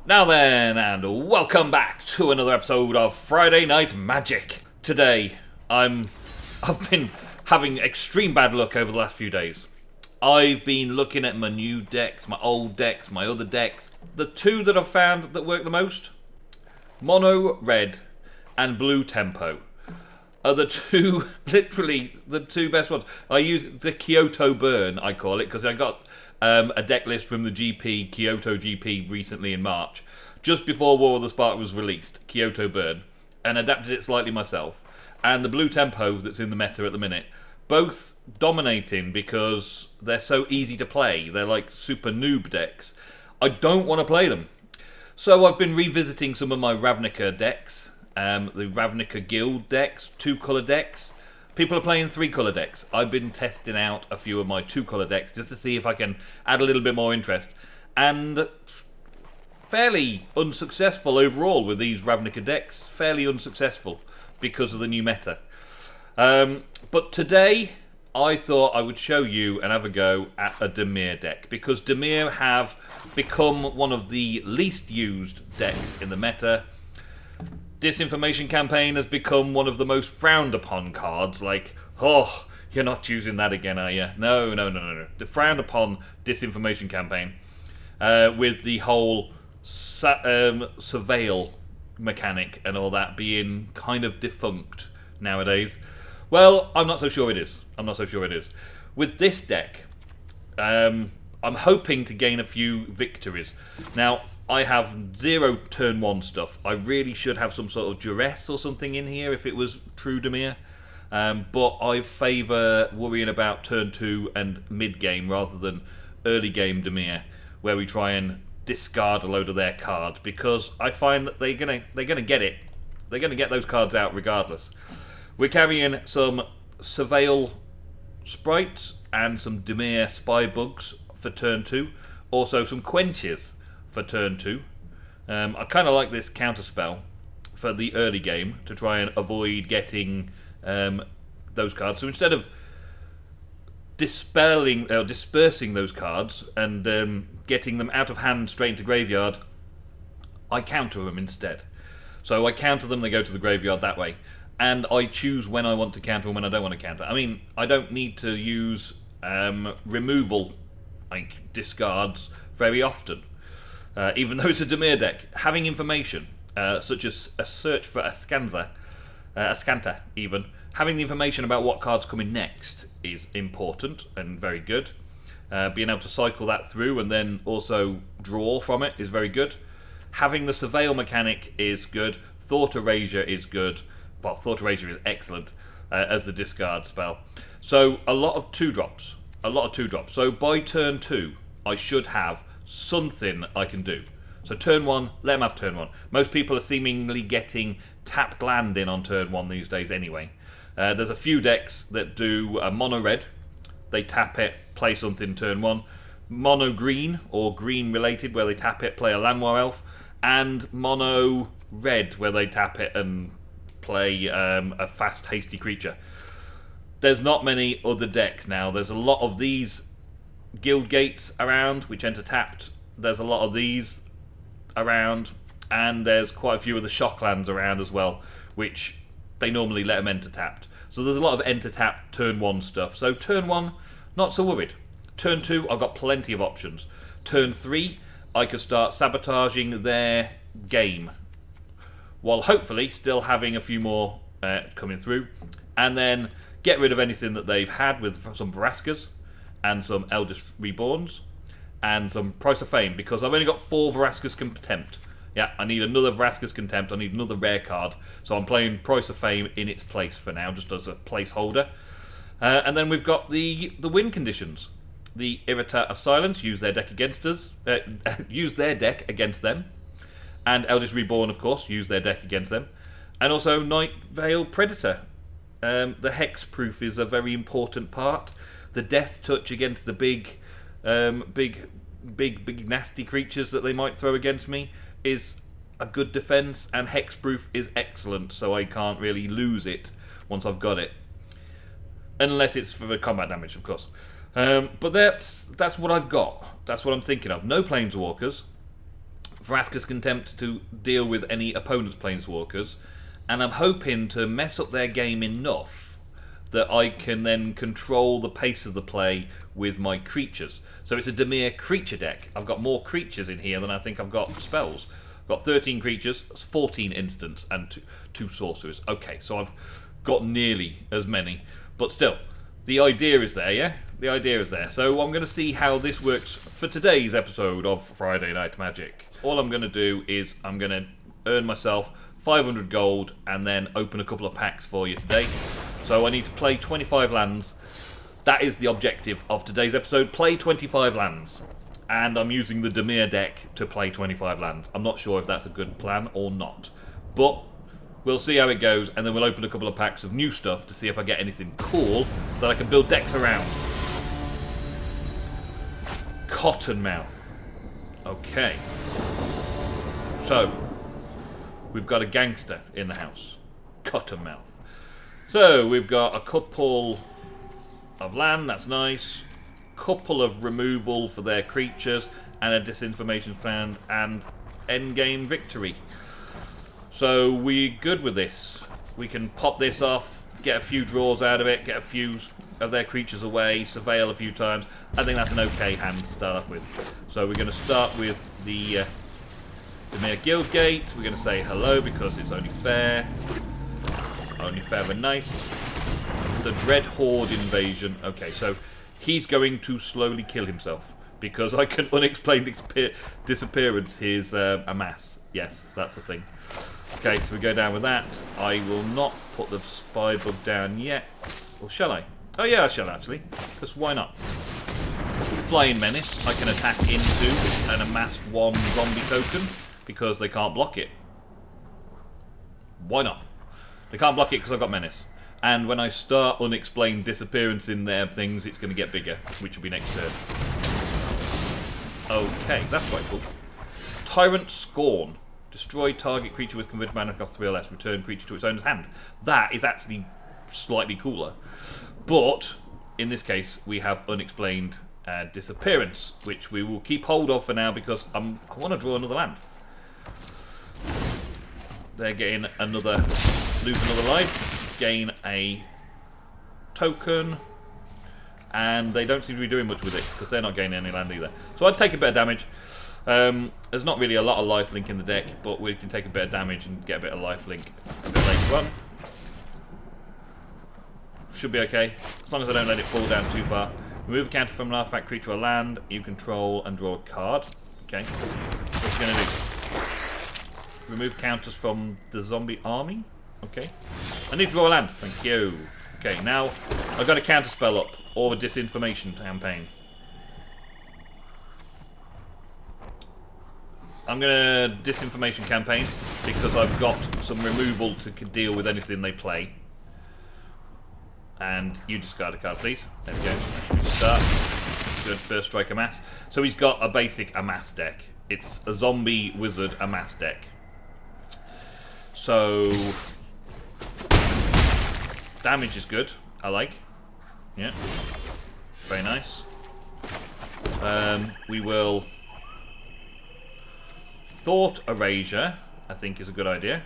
Now then, and welcome back to another episode of Friday Night Magic. Today, I've been having extreme bad luck over the last few days. I've been looking at my new decks, my old decks, my other decks. The two that I've found that work the most, mono red and blue tempo, are the two, literally the two best ones. I use the Kyoto Burn, I call it, because I got a deck list from the GP, Kyoto GP, recently in March, just before War of the Spark was released, Kyoto Burn, and adapted it slightly myself. And the blue tempo that's in the meta at the minute, both dominating because they're so easy to play. They're like super noob decks. I don't want to play them. So I've been revisiting some of my Ravnica decks, the Ravnica Guild decks, 2-colour decks. People are playing 3-colour decks. I've been testing out a few of my 2-colour decks just to see if I can add a little bit more interest. And fairly unsuccessful overall with these Ravnica decks. Fairly unsuccessful because of the new meta. But today, I thought I would show you and have a go at a Dimir deck. Because Dimir have become one of the least used decks in the meta. Disinformation Campaign has become one of the most frowned upon cards, like, oh, you're not using that again, are you? No. The frowned upon Disinformation Campaign, with the whole surveil mechanic and all that being kind of defunct nowadays. Well, I'm not so sure it is. With this deck, I'm hoping to gain a few victories. Now, I have 0 turn 1 stuff. I really should have some sort of duress or something in here if it was true Dimir. But I favour worrying about turn 2 and mid game rather than early game Dimir, where we try and discard a load of their cards, because I find that they're gonna get it. They're gonna get those cards out regardless. We're carrying some Surveil Sprites and some Dimir Spy Bugs for turn 2. Also some Quenches for turn 2. I kind of like this counterspell for the early game to try and avoid getting those cards. So instead of dispersing those cards and getting them out of hand straight into graveyard, I counter them instead. So I counter them, they go to the graveyard that way. And I choose when I want to counter and when I don't want to counter. I mean, I don't need to use removal, like discards, very often. Even though it's a Dimir deck, having information, such as a search for a Scanta even, having the information about what card's coming next is important and very good. Being able to cycle that through and then also draw from it is very good. Having the Surveil mechanic is good. Thought Erasure is good. Well, Thought Erasure is excellent as the discard spell. So a lot of 2-drops. So by turn 2, I should have something I can do. So turn 1, let them have turn 1. Most people are seemingly getting tapped land in on turn 1 these days anyway. There's a few decks that do mono red. They tap it, play something turn 1. Mono green, or green related, where they tap it, play a Llanowar Elf. And mono red, where they tap it and play a fast, hasty creature. There's not many other decks now. There's a lot of these Guild Gates around, which enter tapped. There's a lot of these around, and there's quite a few of the Shocklands around as well, which they normally let them enter tapped. So there's a lot of enter tapped turn 1 stuff. So turn 1, not so worried. Turn 2, I've got plenty of options. Turn 3, I could start sabotaging their game, while hopefully still having a few more coming through, and then get rid of anything that they've had with some Vraskas and some Eldest Reborns and some Price of Fame, because I've only got 4 Vraskas Contempt. Yeah, I need another Vraskas Contempt. I need another rare card, so I'm playing Price of Fame in its place for now, just as a placeholder. And then we've got the win conditions. The Irritar of Silence, use their deck against us. Use their deck against them. And Eldest Reborn, of course, use their deck against them. And also Night Veil Predator. The hexproof is a very important part. The Death Touch against the big nasty creatures that they might throw against me is a good defense, and hexproof is excellent, so I can't really lose it once I've got it. Unless it's for the combat damage, of course. But that's what I've got. That's what I'm thinking of. No Planeswalkers. Vraska's Contempt to deal with any opponent's planeswalkers, and I'm hoping to mess up their game enough that I can then control the pace of the play with my creatures. So it's a Dimir creature deck. I've got more creatures in here than I think I've got spells. I've got 13 creatures, that's 14 instants, and two sorcerers. Okay, so I've got nearly as many, but still, the idea is there, yeah? The idea is there. So I'm going to see how this works for today's episode of Friday Night Magic. All I'm going to do is I'm going to earn myself 500 gold and then open a couple of packs for you today. So I need to play 25 lands. That is the objective of today's episode. Play 25 lands. And I'm using the Dimir deck to play 25 lands. I'm not sure if that's a good plan or not. But we'll see how it goes, and then we'll open a couple of packs of new stuff to see if I get anything cool that I can build decks around. Cottonmouth. Okay. So, we've got a gangster in the house. Cottonmouth. So, we've got a couple of land, that's nice. Couple of removal for their creatures, and a disinformation plan, and endgame victory. So we're good with this. We can pop this off, get a few draws out of it, get a few of their creatures away, surveil a few times. I think that's an okay hand to start off with. So we're going to start with the Dimir Guildgate. We're going to say hello because it's only fair. Only fair and nice. The Dread Horde invasion. Okay, so he's going to slowly kill himself because I can unexplained disappearance his amass. Yes, that's the thing. Okay, so we go down with that. I will not put the spy bug down yet. Or shall I? Oh yeah, I shall actually. Because why not? Flying Menace. I can attack into an amassed 1 zombie token because they can't block it. Why not? They can't block it because I've got Menace. And when I start unexplained disappearance in their things, it's going to get bigger, which will be next turn. Okay, that's quite cool. Tyrant Scorn. Destroy target creature with converted mana cost 3 or less. Return creature to its owner's hand. That is actually slightly cooler. But, in this case, we have unexplained disappearance, which we will keep hold of for now because I want to draw another land. They're getting another, lose another life, gain a token, and they don't seem to be doing much with it because they're not gaining any land either. So I'd take a bit of damage. There's not really a lot of lifelink in the deck, but we can take a bit of damage and get a bit of lifelink a bit later on. Should be okay, as long as I don't let it fall down too far. Remove a counter from an artifact, creature, or land you control and draw a card. Okay, what's it going to do? Remove counters from the zombie army. Okay, I need to draw a land. Thank you. Okay, now I've got a counter spell up or a disinformation campaign. I'm going to disinformation campaign because I've got some removal to deal with anything they play. And you discard a card, please. There we go. That should be start. Good first strike amass. So he's got a basic amass deck. It's a zombie wizard amass deck. So damage is good. I like. Yeah. Very nice. We will. Thought Erasure, I think, is a good idea.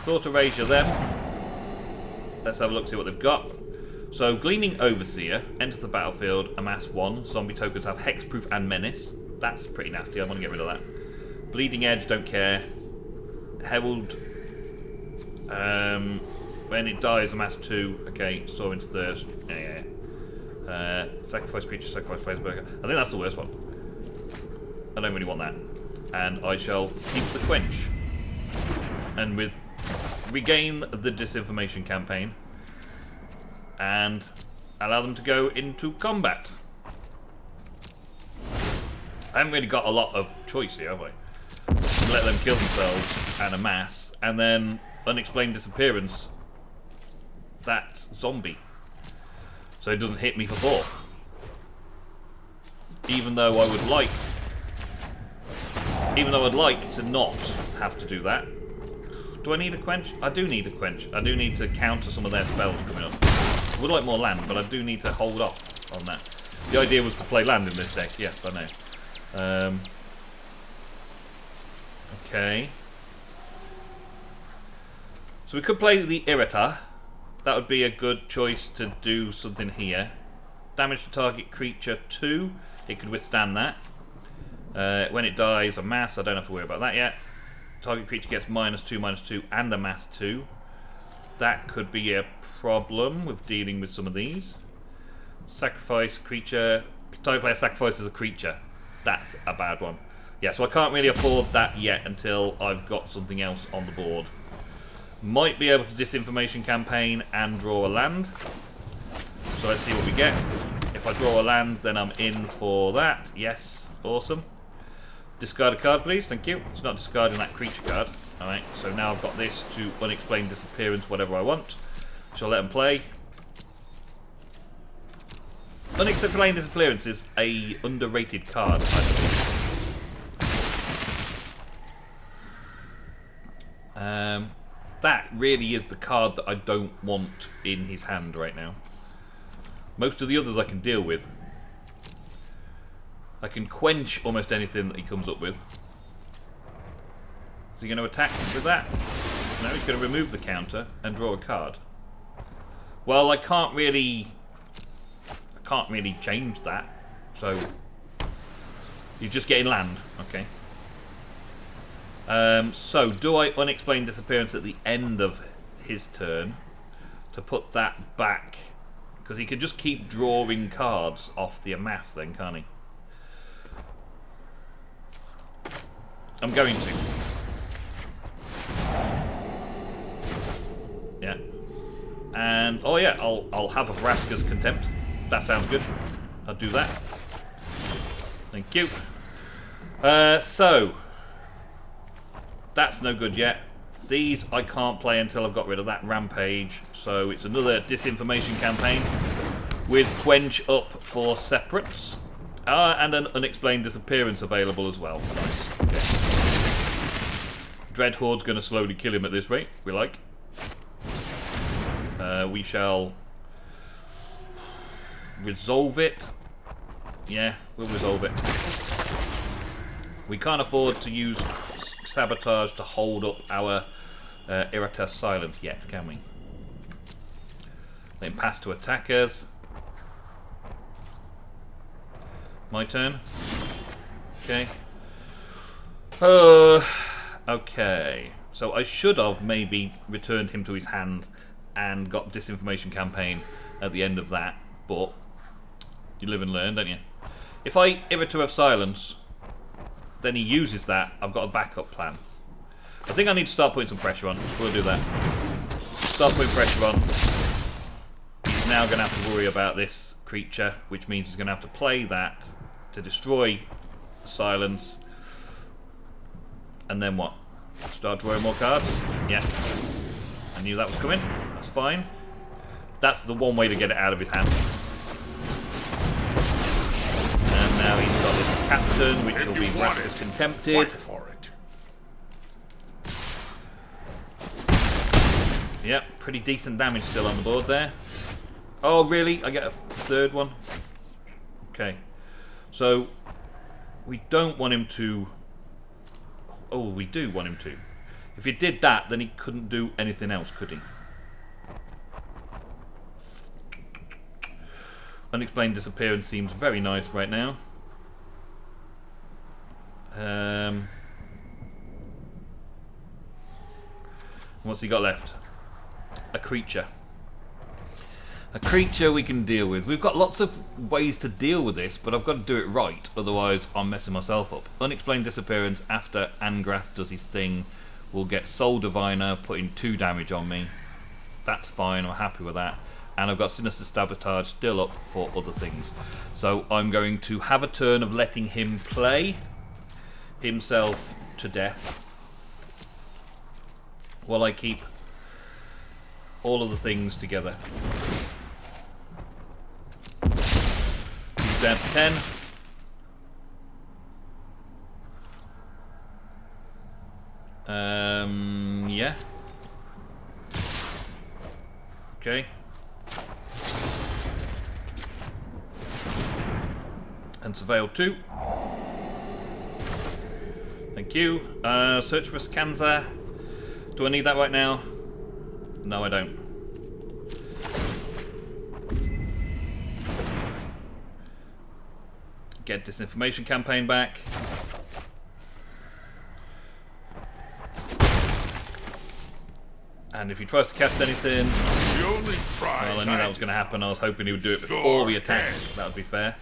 Thought Erasure them. Let's have a look, see what they've got. So, Gleaning Overseer enters the battlefield, amass 1. Zombie tokens have Hexproof and Menace. That's pretty nasty, I want to get rid of that. Bleeding Edge, don't care. Herald, when it dies, amass 2. Okay, Sorin's Thirst. Yeah. Sacrifice creature, sacrifice Planesburger. I think that's the worst one. I don't really want that. And I shall keep the Quench. And with regain the disinformation campaign and allow them to go into combat. I haven't really got a lot of choice here, have I? Let them kill themselves and amass, and then unexplained disappearance that zombie. So it doesn't hit me for 4. Even though I would like I'd like to not have to do that. Do I need a quench? I do need a quench. I do need to counter some of their spells coming up. I would like more land, but I do need to hold off on that. The idea was to play land in this deck, yes, I know. Okay. So we could play the Irrita. That would be a good choice to do something here. Damage to target creature 2. It could withstand that. When it dies, a mass. I don't have to worry about that yet. Target creature gets -2/-2 and a mass 2. That could be a problem with dealing with some of these. Sacrifice creature. Target player sacrifices a creature. That's a bad one. Yeah, so I can't really afford that yet until I've got something else on the board. Might be able to disinformation campaign and draw a land. So let's see what we get. If I draw a land, then I'm in for that. Yes, awesome. Discard a card, please. Thank you. It's not discarding that creature card. Alright, so now I've got this to unexplained disappearance, whatever I want. Shall let him play. Unexplained disappearance is a underrated card, I believe. That really is the card that I don't want in his hand right now. Most of the others I can deal with. I can quench almost anything that he comes up with. Is he going to attack with that? No, he's going to remove the counter and draw a card. Well, I can't really change that. So you're just getting land, okay. So do I unexplained disappearance at the end of his turn to put that back? Because he can just keep drawing cards off the amass then, can't he? I'm going to. Yeah. And oh yeah, I'll have a Vraska's Contempt. That sounds good. I'll do that. Thank you. So that's no good yet. These I can't play until I've got rid of that Rampage. So it's another disinformation campaign with Quench up for separates. And an unexplained disappearance available as well. Nice. Okay. Dreadhoard's going to slowly kill him at this rate. We like. We shall resolve it. Yeah, we'll resolve it. We can't afford to use Sabotage to hold up our Irrita Silence yet, can we? Then pass to attackers. My turn. Okay. Okay. So I should have maybe returned him to his hand and got disinformation campaign at the end of that, but you live and learn, don't you? If I Irrita of Silence, then he uses that, I've got a backup plan. I think I need to start putting some pressure on. We'll do that. Start putting pressure on. He's now going to have to worry about this creature, which means he's going to have to play that to destroy Silence. And then what? Start drawing more cards? Yeah. I knew that was coming. That's fine. That's the one way to get it out of his hand. And now he's got this Captain, which will be Vraska's Contempted. Yep, pretty decent damage still on the board there. Oh, really? I get a third one? Okay. So, we don't want him to... Oh, we do want him to. If he did that, then he couldn't do anything else, could he? Unexplained disappearance seems very nice right now. What's he got left? A creature. A creature we can deal with. We've got lots of ways to deal with this, but I've got to do it right, otherwise I'm messing myself up. Unexplained disappearance after Angrath does his thing will get Soul Diviner, putting 2 damage on me. That's fine, I'm happy with that. And I've got Sinister Sabotage still up for other things. So I'm going to have a turn of letting him play himself to death while I keep all of the things together. He's down to 10. Yeah. Okay. And Surveil 2. Thank you. Search for Scanza. Do I need that right now? No, I don't. Get disinformation campaign back. And if he tries to cast anything, well, I knew that was going to happen. I was hoping he would do it before we attacked. That would be fair.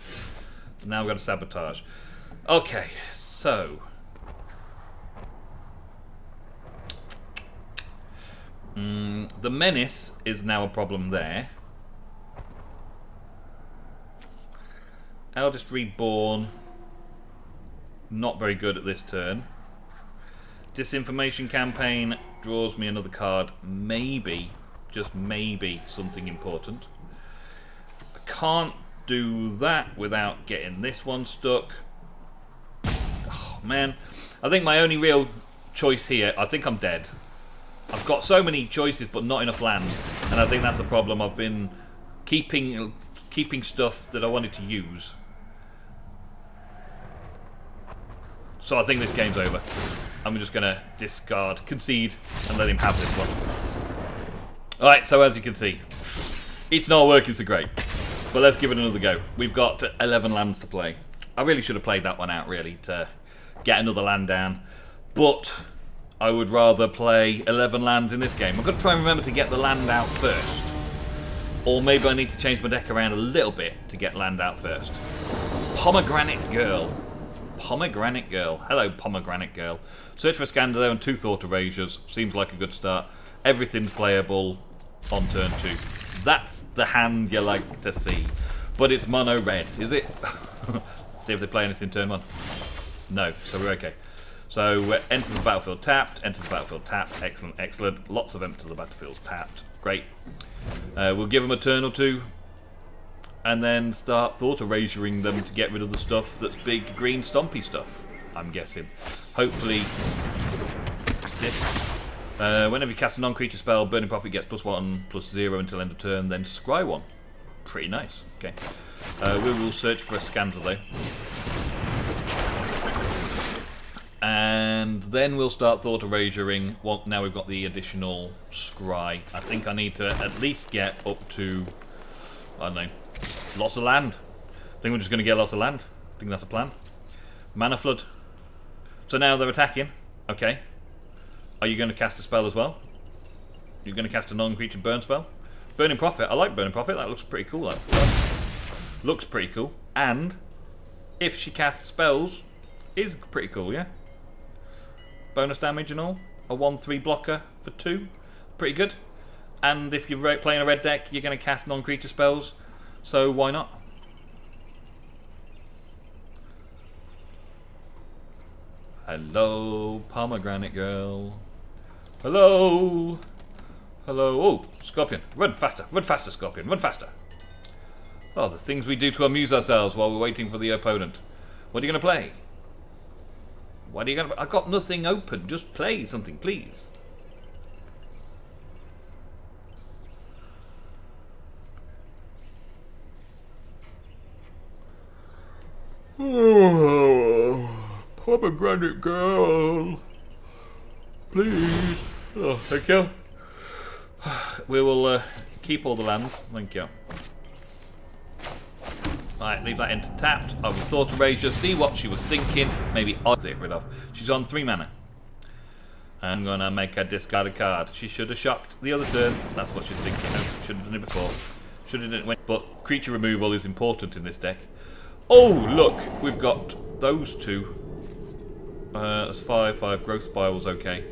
But now we've got to sabotage. Okay, so the menace is now a problem there. Eldest Reborn, not very good at this turn. Disinformation campaign draws me another card. Maybe, just maybe, something important. I can't do that without getting this one stuck. Oh man, I think my only real choice here, I think I'm dead. I've got so many choices but not enough land, and I think that's the problem. I've been keeping stuff that I wanted to use. So I think this game's over. I'm just going to discard, concede, and let him have this one. Alright, so as you can see, it's not working so great. But let's give it another go. We've got 11 lands to play. I really should have played that one out, really, to get another land down. But I would rather play 11 lands in this game. I've got to try and remember to get the land out first. Or maybe I need to change my deck around a little bit to get land out first. Pomegranate Girl. Pomegranate Girl. Hello, Pomegranate Girl. Search for Scandalo and 2 Thought Erasures. Seems like a good start. Everything's playable on turn 2. That's the hand you like to see. But it's mono red, is it? See if they play anything turn 1. No, so we're okay. So enters the battlefield tapped, enters the battlefield tapped. Excellent, excellent. Lots of enter the battlefield tapped. Great. We'll give them a turn or 2. And then start Thought Erasuring them to get rid of the stuff that's big green stompy stuff, I'm guessing. Hopefully this. Whenever you cast a non-creature spell, Burning Prophet gets +1/+0 until end of turn, then scry 1. Pretty nice. Okay. We will search for a Scanza though. And then we'll start Thought Erasuring. Well, now we've got the additional scry. I think I need to at least get up to, I don't know, lots of land. I think we're just going to get lots of land. I think that's a plan. Mana Flood. So now they're attacking. Okay. Are you going to cast a spell as well? You're going to cast a non-creature burn spell? Burning Prophet. I like Burning Prophet. That looks pretty cool. That looks pretty cool. And if she casts spells, is pretty cool, yeah? Bonus damage and all. A 1/3 blocker for 2. Pretty good. And if you're playing a red deck, you're going to cast non-creature spells. So why not? Hello, Pomegranate Girl. Hello. Hello. Oh, Scorpion. Run faster. Run faster, Scorpion. Run faster. Oh, the things we do to amuse ourselves while we're waiting for the opponent. What are you going to play? What are you going to... I've got nothing open. Just play something, please. Oh, Pomegranate Girl. Please. Oh, thank you. We will keep all the lands. Thank you. Alright, leave that enter tapped. I will Thought Erasure, see what she was thinking. Maybe I'll get rid of. She's on 3 mana. I'm going to make her discard a card. She should have shocked the other turn. That's what she's thinking. No, should have done it before. Should have done it when... But creature removal is important in this deck. Oh, look. We've got those 2. That's 5/5. Growth Spiral's okay.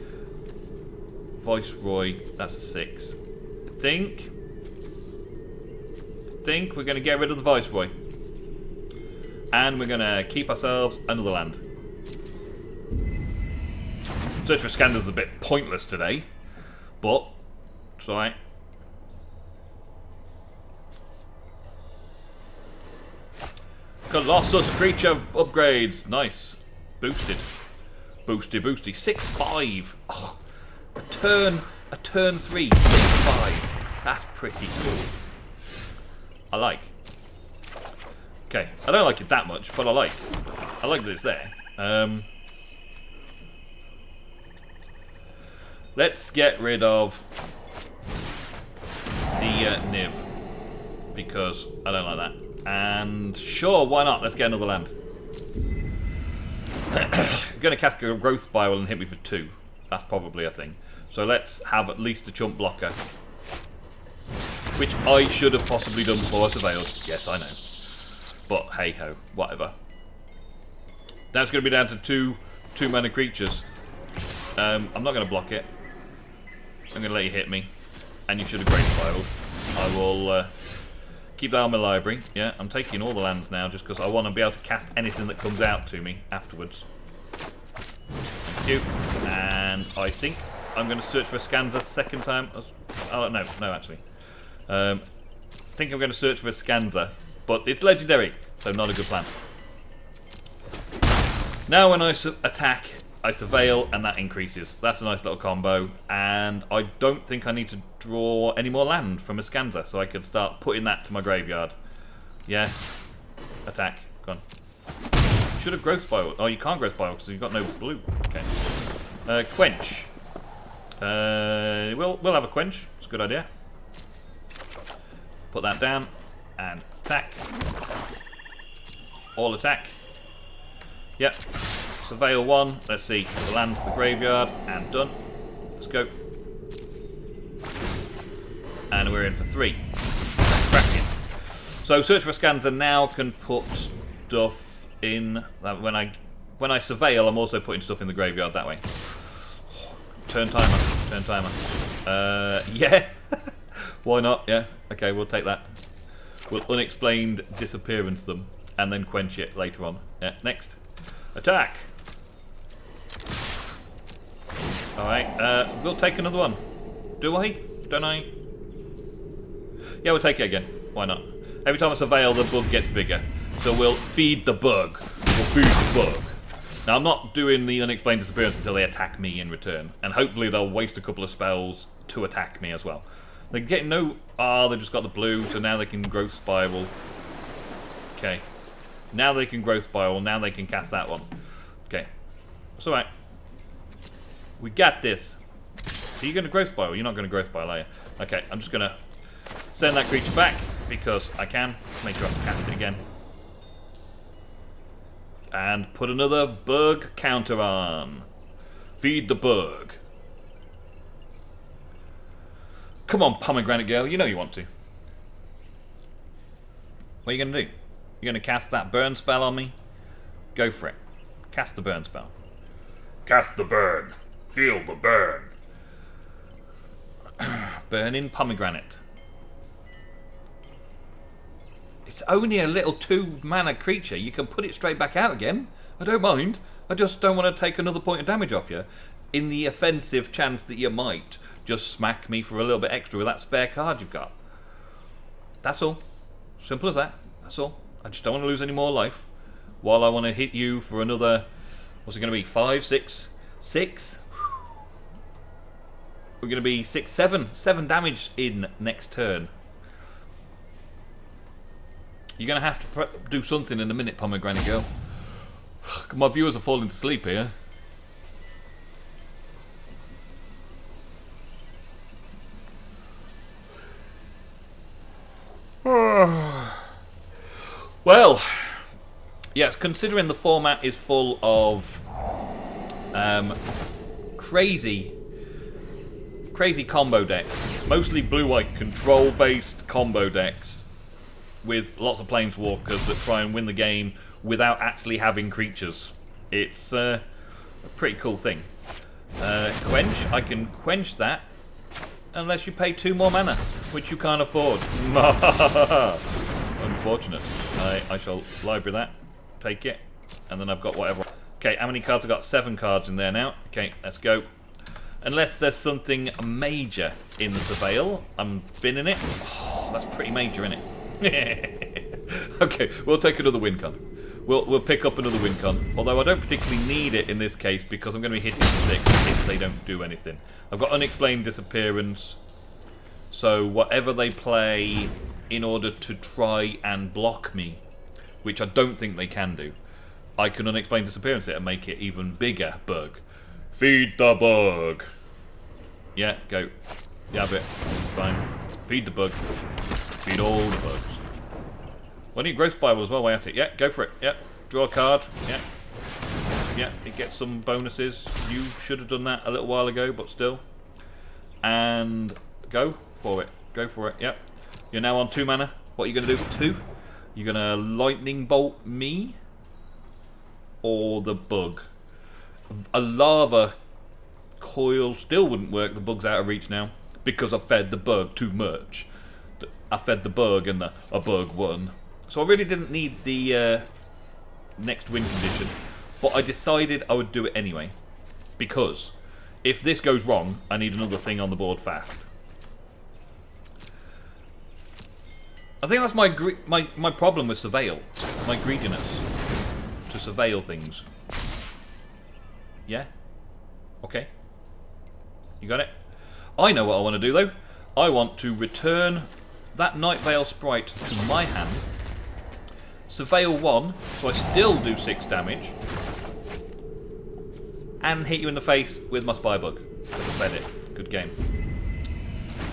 Viceroy, that's a 6. I think we're going to get rid of the Viceroy. And we're going to keep ourselves another land. Search for Scanda's a bit pointless today, but it's alright. Colossus creature upgrades. Nice. Boosted. Boosty, boosty. 6/5. Oh, a turn 3. 6/5. That's pretty cool. I like. Okay, I don't like it that much, but I like that it's there. Let's get rid of the Niv, because I don't like that. And sure, why not? Let's get another land. I'm going to cast a growth spiral and hit me for 2. That's probably a thing. So let's have at least a chump blocker. Which I should have possibly done before I surveilled. Yes, I know. But hey ho, whatever. That's going to be down to two mana creatures. I'm not going to block it. I'm going to let you hit me. And you should have great spiraled. I will keep that on my library. Yeah, I'm taking all the lands now just because I want to be able to cast anything that comes out to me afterwards. Thank you. And I think I'm going to search for a Scanza second time. Oh, no, actually. I think I'm going to search for a Scanza, but it's legendary, so not a good plan. Now when I attack, I surveil, and that increases. That's a nice little combo, and I don't think I need to draw any more land from a Scanza, so I can start putting that to my graveyard. Yeah. Attack. Go on. Should have growth spiral. Oh, you can't growth spiral because you've got no blue. Okay. Quench. We'll have a quench. It's a good idea. Put that down and attack. All attack. Yep. Surveil 1. Let's see. Land to the graveyard and done. Let's go. And we're in for 3. Cracking. So search for a Scanza now can put stuff in. When I surveil, I'm also putting stuff in the graveyard that way. Turn timer. Turn timer. Yeah. Why not? Yeah. Okay, we'll take that. We'll unexplained disappearance them and then quench it later on. Yeah. Next. Attack. Alright. We'll take another one. Do I? Don't I? Yeah, we'll take it again. Why not? Every time I surveil, the bug gets bigger. So we'll feed the bug. We'll feed the bug. Now, I'm not doing the unexplained disappearance until they attack me in return. And hopefully they'll waste a couple of spells to attack me as well. They get no... Ah, they've just got the blue, so now they can growth spiral. Okay. Now they can growth spiral. Now they can cast that one. Okay. It's alright. We got this. So you're going to growth spiral? You're not going to growth spiral, are you? Okay, I'm just going to send that creature back because I can. Make sure I can cast it again. And put another bug counter on. Feed the bug. Come on, pomegranate girl. You know you want to. What are you going to do? You're going to cast that burn spell on me? Go for it. Cast the burn spell. Cast the burn. Feel the burn. Burning pomegranate. It's only a little 2-mana creature. You can put it straight back out again. I don't mind. I just don't want to take another point of damage off you. In the offensive chance that you might just smack me for a little bit extra with that spare card you've got. That's all. Simple as that. That's all. I just don't want to lose any more life. While I want to hit you for another... What's it going to be? 5, 6? 6? We're going to be 6, 7. 7 damage in next turn. You're going to have to do something in a minute, pomegranate girl. My viewers are falling to sleep here. Well, yeah, considering the format is full of crazy combo decks, mostly blue-white control-based combo decks with lots of planeswalkers that try and win the game without actually having creatures. It's a pretty cool thing. Quench, I can quench that unless you pay 2 more mana, which you can't afford. Unfortunate. I shall library that, take it, and then I've got whatever. Okay, how many cards? I've got 7 cards in there now. Okay, let's go. Unless there's something major in the surveil, I'm binning it. Oh, that's pretty major, isn't it? Okay, we'll take another win con. We'll pick up another win con. Although I don't particularly need it in this case because I'm going to be hitting 6 if they don't do anything. I've got unexplained disappearance. So whatever they play in order to try and block me, which I don't think they can do, I can unexplained disappearance it and make it even bigger bug. Feed the bug. Yeah, go. Yeah, but it's fine. Feed the bug. Feed all the bugs. Why don't you growth spiral as well while at it? Yeah, go for it. Yeah. Draw a card. Yeah. Yeah, it gets some bonuses. You should have done that a little while ago, but still. And go for it. Go for it. Yep. You're now on 2 mana. What are you going to do for 2? You're going to lightning bolt me or the bug. A lava coil still wouldn't work. The bug's out of reach now because I fed the bug too much. I fed the bug and a bug won. So I really didn't need the next win condition. But I decided I would do it anyway. Because if this goes wrong, I need another thing on the board fast. I think that's my problem with surveil. My greediness. To surveil things. Yeah? Okay. You got it? I know what I want to do though. I want to return that Night Veil sprite to my hand. Surveil 1, so I still do 6 damage. And hit you in the face with my spy bug. I fed it. Good game.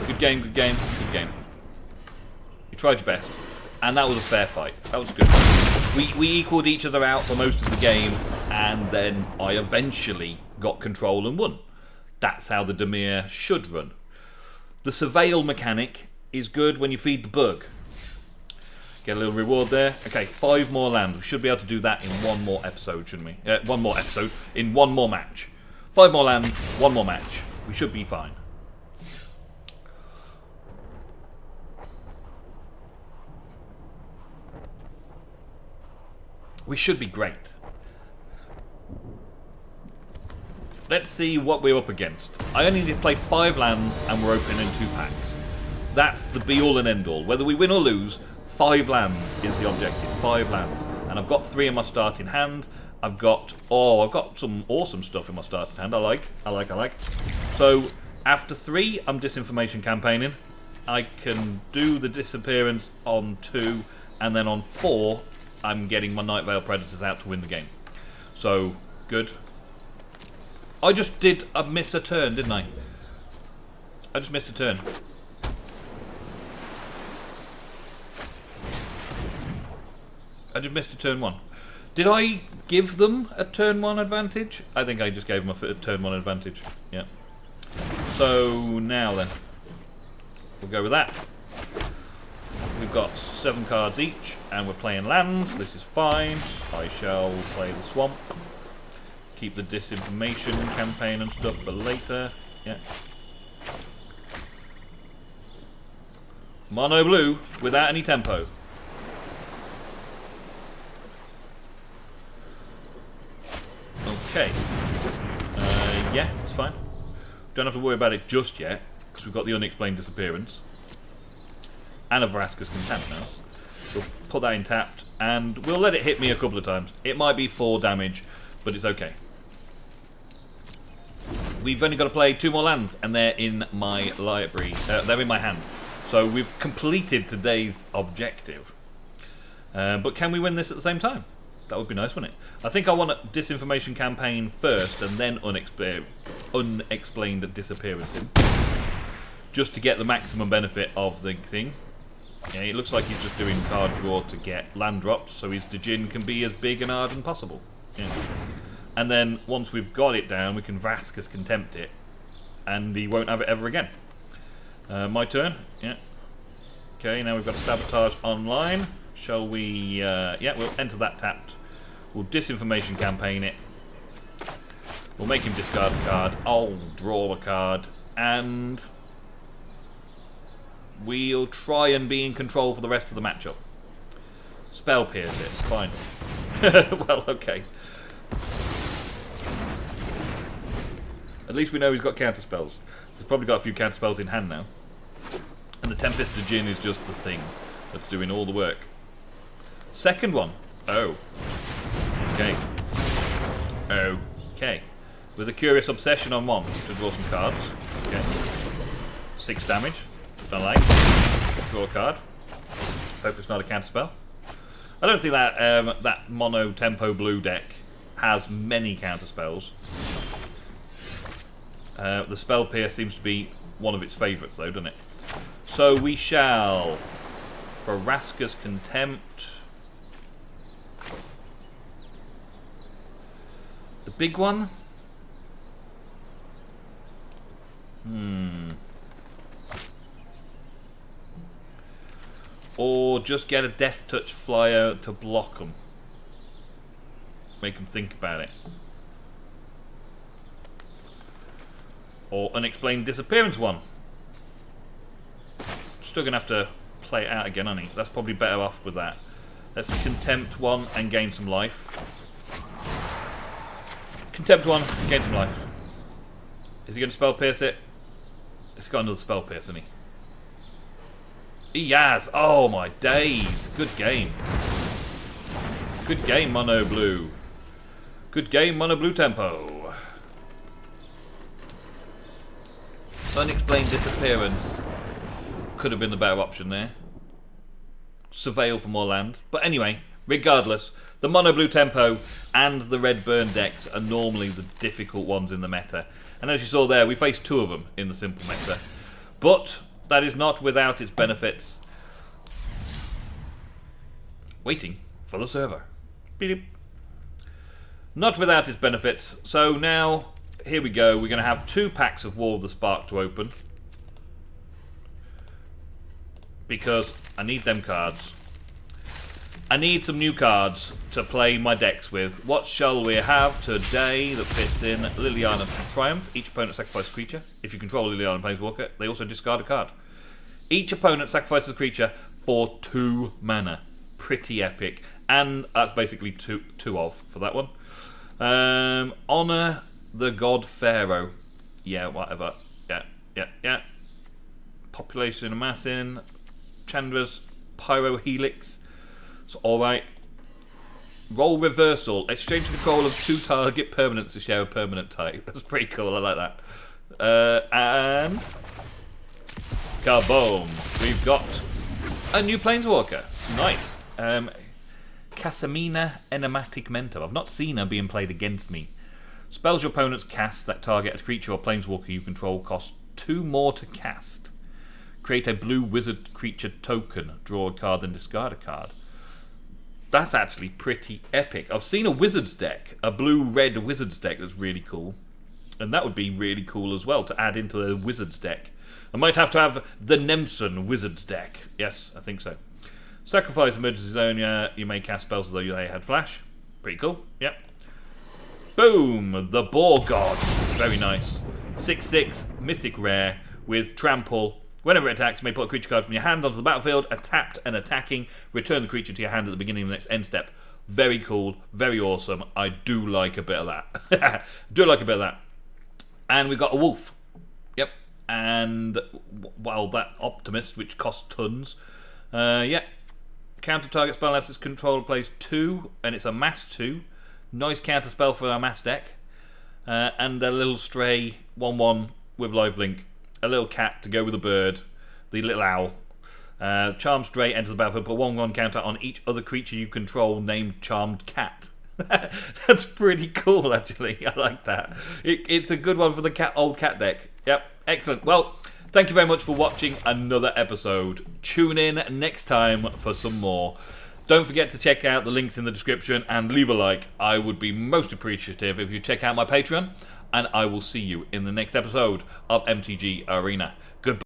Good game, good game, good game. You tried your best. And that was a fair fight. That was good. We equalled each other out for most of the game, and then I eventually got control and won. That's how the Dimir should run. The surveil mechanic is good when you feed the bug. Get a little reward there. Okay, 5 more land. We should be able to do that in 1 more episode, shouldn't we? 1 more episode. In 1 more match. 5 more lands, 1 more match. We should be fine. We should be great. Let's see what we're up against. I only need to play 5 lands and we're opening 2 packs. That's the be-all and end-all. Whether we win or lose, 5 lands is the objective. 5 lands. And I've got 3 in my starting hand. I've got some awesome stuff in my starting hand. I like. So, after 3, I'm disinformation campaigning. I can do the disappearance on 2, and then on 4, I'm getting my Night Veil Predators out to win the game. So, good. I just miss a turn, didn't I? I just missed a turn. I just missed a turn 1. Did I give them a turn 1 advantage? I think I just gave them a turn 1 advantage. Yeah. So now then, we'll go with that. We've got 7 cards each, and we're playing lands. This is fine. I shall play the swamp. Keep the disinformation campaign and stuff for later. Yeah. Mono blue without any tempo. Okay. Yeah, it's fine. Don't have to worry about it just yet, because we've got the unexplained disappearance. And a Vraska's Contempt now. We'll put that in tapped, and we'll let it hit me a couple of times. It might be 4 damage, but it's okay. We've only got to play 2 more lands, and they're in my library. They're in my hand. So we've completed today's objective. But can we win this at the same time? That would be nice, wouldn't it? I think I want a disinformation campaign first, and then unexplained disappearance in. Just to get the maximum benefit of the thing. Yeah, it looks like he's just doing card draw to get land drops, so his Djinn can be as big and hard as possible. Yeah. And then, once we've got it down, we can Vraska's Contempt it, and he won't have it ever again. My turn. Yeah. Okay, now we've got a Sabotage online. Shall we... yeah, we'll enter that tapped. We'll disinformation campaign it. We'll make him discard a card. I'll draw a card. And... we'll try and be in control for the rest of the matchup. Spell Pierce it. Fine. Well, okay. At least we know he's got counter spells. He's probably got a few counter spells in hand now. And the Tempest Djinn is just the thing that's doing all the work. Second one. Oh. Okay. Okay. With a Curious Obsession on 1 to draw some cards. Okay. 6 damage. Don't like. Draw a card. Let's hope it's not a counter spell. I don't think that that mono tempo blue deck has many counter spells. The Spell Pierce seems to be one of its favourites, though, doesn't it? So we shall Vraska's Contempt. The big one? Or just get a Death Touch flyer to block them. Make them think about it. Or Unexplained Disappearance one. Still going to have to play it out again, aren't he? That's probably better off with that. Let's Contempt one and gain some life. Contempt one, gain some life. Is he going to Spell Pierce it? It's got another Spell Pierce, isn't he? He has! Oh my days! Good game. Good game, Mono Blue. Good game, Mono Blue tempo. Unexplained Disappearance could have been the better option there. Surveil for more land. But anyway, regardless, the Mono Blue tempo and the Red Burn decks are normally the difficult ones in the meta. And as you saw there, we faced 2 of them in the simple meta. But that is not without its benefits. Waiting for the server. Beep. Not without its benefits. So now, here we go. We're going to have 2 packs of War of the Spark to open. Because I need them cards. I need some new cards to play my decks with. What shall we have today that fits in? Liliana Triumph. Each opponent sacrifices a creature. If you control Liliana Planeswalker, they also discard a card. Each opponent sacrifices a creature for 2 mana. Pretty epic. And that's basically two of for that one. Honor the God Pharaoh. Yeah, whatever. Yeah. Population Amassing. Chandra's Pyro Helix. It's alright. Roll Reversal. Exchange control of 2 target permanents to share a permanent type. That's pretty cool. I like that. And kaboom. We've got a new Planeswalker. Nice. Casamina Enigmatic Mentor. I've not seen her being played against me. Spells your opponents cast that target a creature or Planeswalker you control cost 2 more to cast. Create a blue wizard creature token. Draw a card and discard a card. That's actually pretty epic. I've seen a Wizards deck, a blue-red Wizards deck that's really cool. And that would be really cool as well to add into a Wizards deck. I might have to have the Nemson Wizards deck. Yes, I think so. Sacrifice Emergency Zone. You may cast spells as though they had flash. Pretty cool. Yep. Boom! The Boar God. Very nice. 6/6 Mythic Rare with Trample. Whenever it attacks, you may put a creature card from your hand onto the battlefield, tapped and attacking. Return the creature to your hand at the beginning of the next end step. Very cool, very awesome. I do like a bit of that. Do like a bit of that. And we've got a wolf. Yep. And, well, that Optimist, which costs tons. Yeah. Counter target spell unless its controller plays 2, and it's a mass 2. Nice counter spell for our mass deck. And a little stray 1/1 with lifelink. A little cat to go with a bird, the little owl. Charmed Stray enters the battlefield, put 1/1 counter on each other creature you control named Charmed Cat. That's pretty cool, actually. I like that. It's a good one for the old cat deck. Yep, excellent. Well, thank you very much for watching another episode. Tune in next time for some more. Don't forget to check out the links in the description and leave a like. I would be most appreciative if you check out my Patreon. And I will see you in the next episode of MTG Arena. Goodbye.